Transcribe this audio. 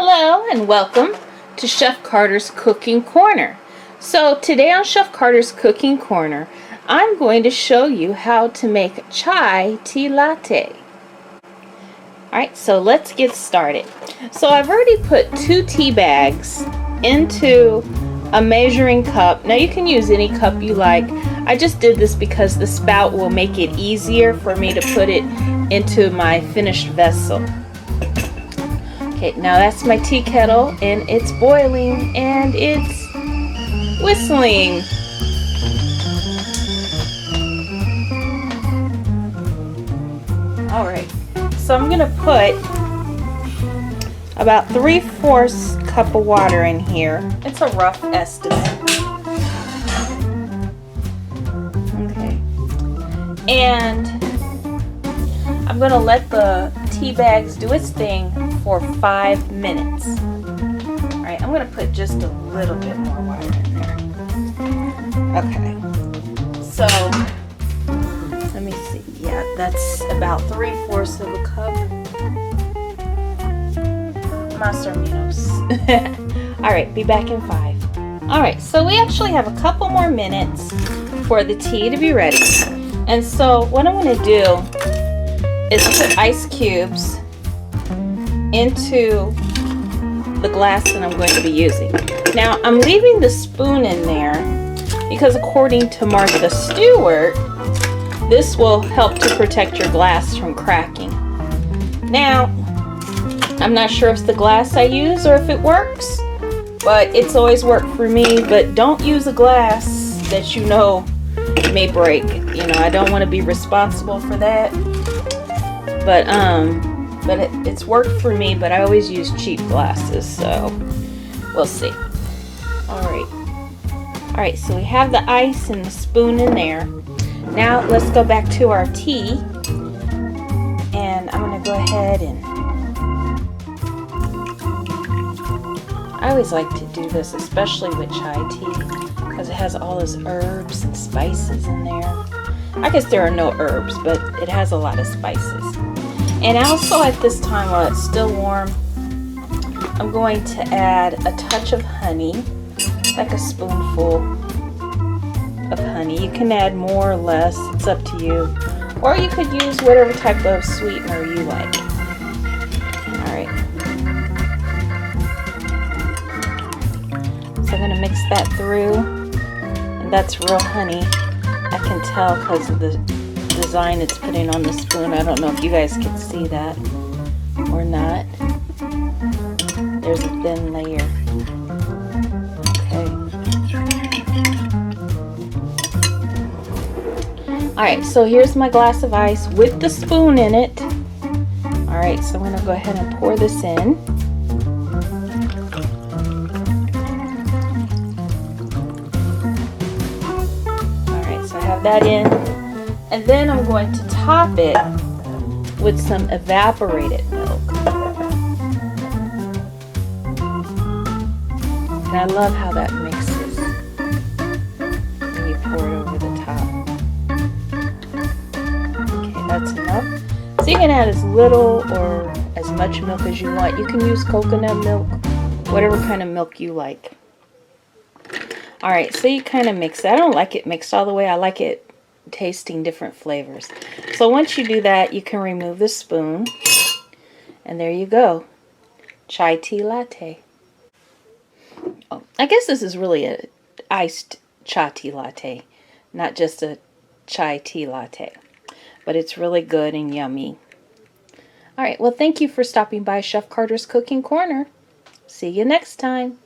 Hello and welcome to Chef Carter's Cooking Corner. So today on Chef Carter's Cooking Corner, I'm going to show you how to make chai tea latte. Alright, so let's get started. So I've already put 2 tea bags into a measuring cup. Now you can use any cup you like. I just did this because the spout will make it easier for me to put it into my finished vessel. Okay, now that's my tea kettle and it's boiling and it's whistling. Alright, so I'm going to put about 3/4 cup of water in here. It's a rough estimate. Okay, and I'm going to let the tea bags do its thing for 5 minutes. Alright, I'm going to put just a little bit more water in there. Okay, so let me see. Yeah, that's about 3/4 of a cup. Más o menos. Alright, be back in 5. Alright, so we actually have a couple more minutes for the tea to be ready. And so what I'm going to do is put ice cubes into the glass that I'm going to be using. Now I'm leaving the spoon in there because according to Martha Stewart, this will help to protect your glass from cracking. Now, I'm not sure if it's the glass I use or if it works, but it's always worked for me. But don't use a glass that you know may break. You know, I don't want to be responsible for that. But it's worked for me, but I always use cheap glasses, so we'll see. Alright, so we have the ice and the spoon in there. Now let's go back to our tea, and I'm going to go ahead and I always like to do this, especially with chai tea, because it has all those herbs and spices in there. I guess there are no herbs, but it has a lot of spices. And also at this time, while it's still warm, I'm going to add a touch of honey, like a spoonful of honey. You can add more or less, it's up to you. Or you could use whatever type of sweetener you like. Alright. So I'm going to mix that through. And that's real honey. I can tell because of the design it's putting on the spoon. I don't know if you guys can see that or not. There's a thin layer. Okay. Alright, so here's my glass of ice with the spoon in it. Alright, so I'm going to go ahead and pour this in. Alright, so I have that in. And then I'm going to top it with some evaporated milk. And I love how that mixes when you pour it over the top. Okay, that's enough. So you can add as little or as much milk as you want. You can use coconut milk, whatever kind of milk you like. Alright, so you kind of mix it. I don't like it mixed all the way. I like it tasting different flavors. So once you do that, you can remove the spoon, and there you go, chai tea latte. Oh, I guess this is really a iced chai tea latte, not just a chai tea latte, but it's really good and yummy. Alright, well, thank you for stopping by Chef Carter's Cooking Corner. See you next time.